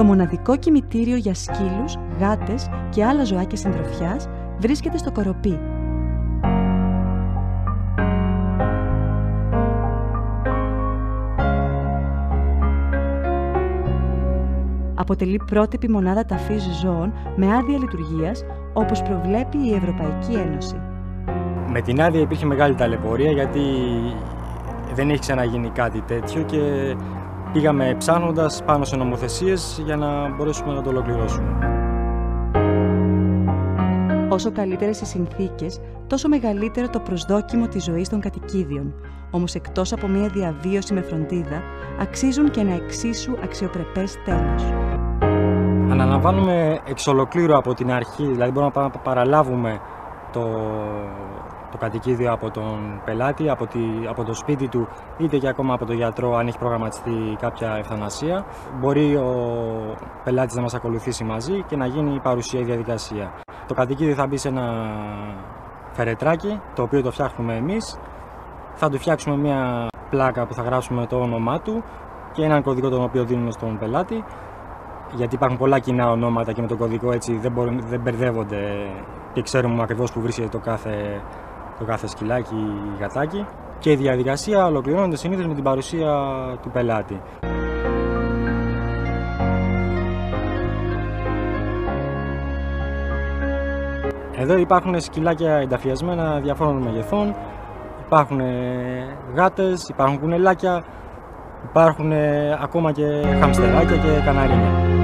Το μοναδικό κημητήριο για σκύλους, γάτες και άλλα ζωάκια συντροφιάς βρίσκεται στο Κοροπή. Αποτελεί πρότυπη μονάδα ταφής ζώων με άδεια λειτουργίας, όπως προβλέπει η Ευρωπαϊκή Ένωση. Με την άδεια υπήρχε μεγάλη ταλαιπωρία, γιατί δεν έχει ξαναγίνει κάτι τέτοιο και πήγαμε ψάχνοντας πάνω σε νομοθεσίες για να μπορέσουμε να το ολοκληρώσουμε. Όσο καλύτερες οι συνθήκες, τόσο μεγαλύτερο το προσδόκιμο της ζωής των κατοικίδιων. Όμως εκτός από μια διαβίωση με φροντίδα, αξίζουν και ένα εξίσου αξιοπρεπές τέλος. Αναλαμβάνουμε εξ ολοκλήρου από την αρχή, δηλαδή μπορούμε να παραλάβουμε το κατοικίδιο από τον πελάτη, από το σπίτι του, είτε και ακόμα από τον γιατρό αν έχει προγραμματιστεί κάποια ευθανασία. Μπορεί ο πελάτης να μας ακολουθήσει μαζί και να γίνει η παρουσία, η διαδικασία. Το κατοικίδιο θα μπει σε ένα φερετράκι, το οποίο το φτιάχνουμε εμείς. Θα του φτιάξουμε μια πλάκα που θα γράψουμε το όνομά του και έναν κωδικό τον οποίο δίνουμε στον πελάτη. Γιατί υπάρχουν πολλά κοινά ονόματα και με τον κωδικό έτσι δεν μπερδεύονται και ξέρουμε ακριβώς που βρίσκεται το κάθε σκυλάκι ή γατάκι. Και η διαδικασία ολοκληρώνεται συνήθως με την παρουσία του πελάτη. Εδώ υπάρχουν σκυλάκια ενταφιασμένα διαφόρων μεγεθών, υπάρχουν γάτες, υπάρχουν κουνελάκια, υπάρχουν ακόμα και χαμστεράκια και καναρίνια.